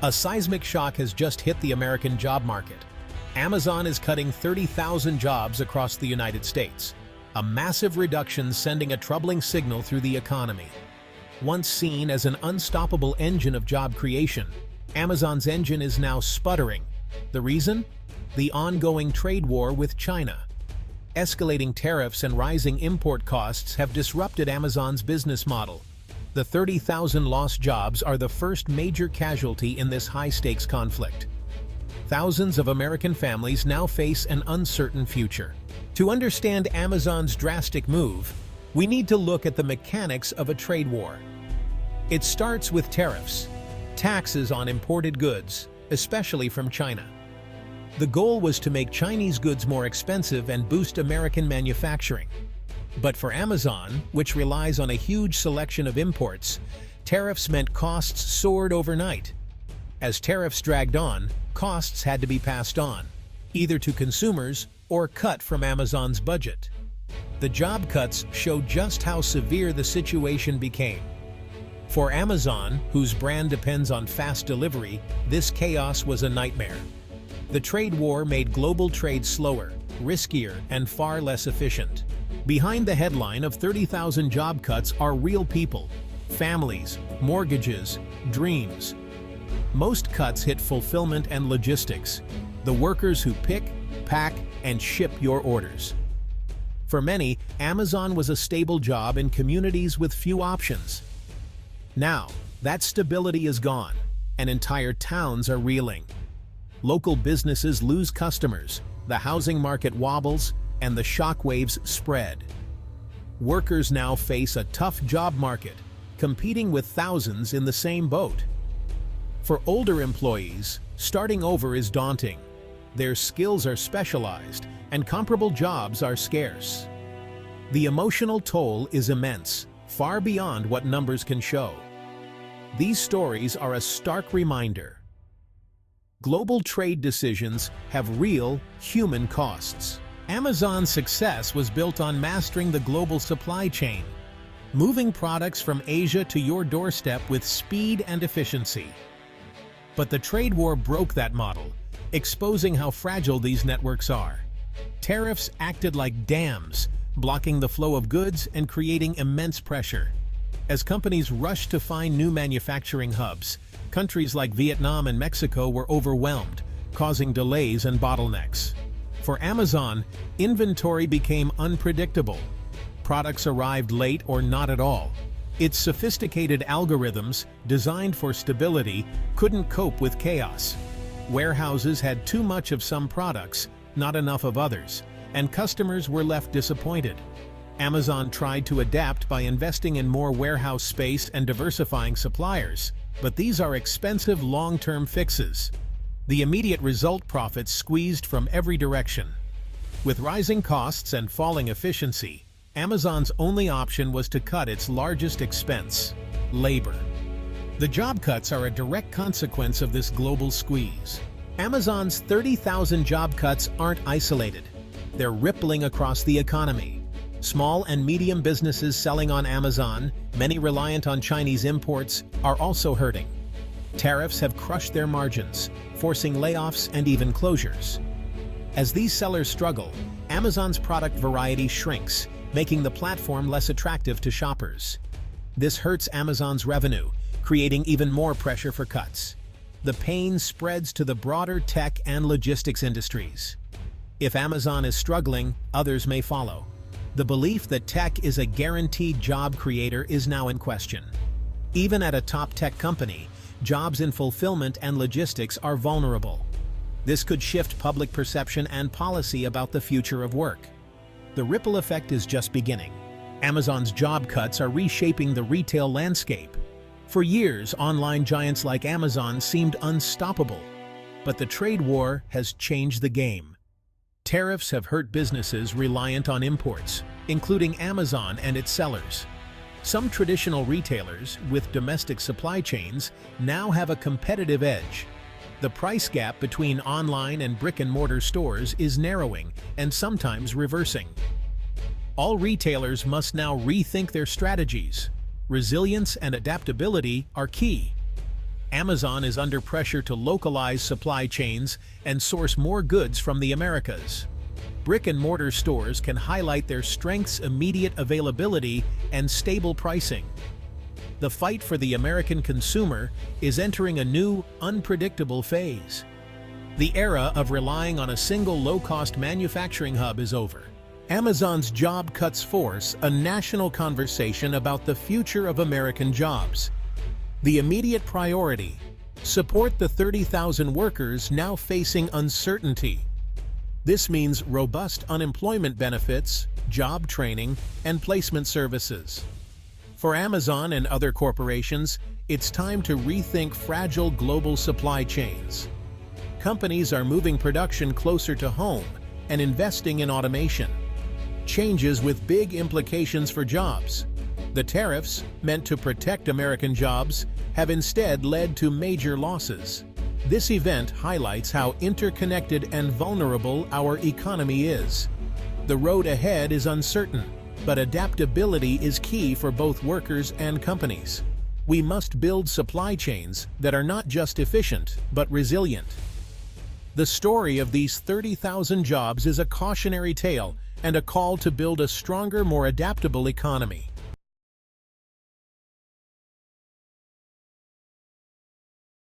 A seismic shock has just hit the American job market. Amazon is cutting 30,000 jobs across the United States, a massive reduction sending a troubling signal through the economy. Once seen as an unstoppable engine of job creation, Amazon's engine is now sputtering. The reason? The ongoing trade war with China. Escalating tariffs and rising import costs have disrupted Amazon's business model. The 30,000 lost jobs are the first major casualty in this high-stakes conflict. Thousands of American families now face an uncertain future. To understand Amazon's drastic move, we need to look at the mechanics of a trade war. It starts with tariffs, taxes on imported goods, especially from China. The goal was to make Chinese goods more expensive and boost American manufacturing. But for Amazon, which relies on a huge selection of imports, tariffs meant costs soared overnight. As tariffs dragged on, costs had to be passed on, either to consumers or cut from Amazon's budget. The job cuts show just how severe the situation became. For Amazon, whose brand depends on fast delivery, this chaos was a nightmare. The trade war made global trade slower, riskier, and far less efficient. Behind the headline of 30,000 job cuts are real people, families, mortgages, dreams. Most cuts hit fulfillment and logistics, the workers who pick, pack, and ship your orders. For many, Amazon was a stable job in communities with few options. Now, that stability is gone, and entire towns are reeling. Local businesses lose customers, the housing market wobbles, and the shockwaves spread. Workers now face a tough job market, competing with thousands in the same boat. For older employees, starting over is daunting. Their skills are specialized, and comparable jobs are scarce. The emotional toll is immense, far beyond what numbers can show. These stories are a stark reminder. Global trade decisions have real, human costs. Amazon's success was built on mastering the global supply chain, moving products from Asia to your doorstep with speed and efficiency. But the trade war broke that model, exposing how fragile these networks are. Tariffs acted like dams, blocking the flow of goods and creating immense pressure. As companies rushed to find new manufacturing hubs, countries like Vietnam and Mexico were overwhelmed, causing delays and bottlenecks. For Amazon, inventory became unpredictable. Products arrived late or not at all. Its sophisticated algorithms, designed for stability, couldn't cope with chaos. Warehouses had too much of some products, not enough of others, and customers were left disappointed. Amazon tried to adapt by investing in more warehouse space and diversifying suppliers, but these are expensive long-term fixes. The immediate result: profits squeezed from every direction. With rising costs and falling efficiency, Amazon's only option was to cut its largest expense: labor. The job cuts are a direct consequence of this global squeeze. Amazon's 30,000 job cuts aren't isolated. They're rippling across the economy. Small and medium businesses selling on Amazon, many reliant on Chinese imports, are also hurting. Tariffs have crushed their margins, forcing layoffs and even closures. As these sellers struggle, Amazon's product variety shrinks, making the platform less attractive to shoppers. This hurts Amazon's revenue, creating even more pressure for cuts. The pain spreads to the broader tech and logistics industries. If Amazon is struggling, others may follow. The belief that tech is a guaranteed job creator is now in question. Even at a top tech company, jobs in fulfillment and logistics are vulnerable. This could shift public perception and policy about the future of work. The ripple effect is just beginning. Amazon's job cuts are reshaping the retail landscape. For years, online giants like Amazon seemed unstoppable, but the trade war has changed the game. Tariffs have hurt businesses reliant on imports, including Amazon and its sellers. Some traditional retailers with domestic supply chains now have a competitive edge. The price gap between online and brick-and-mortar stores is narrowing and sometimes reversing. All retailers must now rethink their strategies. Resilience and adaptability are key. Amazon is under pressure to localize supply chains and source more goods from the Americas. Brick-and-mortar stores can highlight their strengths: immediate availability and stable pricing. The fight for the American consumer is entering a new, unpredictable phase. The era of relying on a single low-cost manufacturing hub is over. Amazon's job cuts force a national conversation about the future of American jobs. The immediate priority: support the 30,000 workers now facing uncertainty. This means robust unemployment benefits, job training, and placement services. For Amazon and other corporations, it's time to rethink fragile global supply chains. Companies are moving production closer to home and investing in automation. Changes with big implications for jobs. The tariffs, meant to protect American jobs, have instead led to major losses. This event highlights how interconnected and vulnerable our economy is. The road ahead is uncertain, but adaptability is key for both workers and companies. We must build supply chains that are not just efficient, but resilient. The story of these 30,000 jobs is a cautionary tale and a call to build a stronger, more adaptable economy.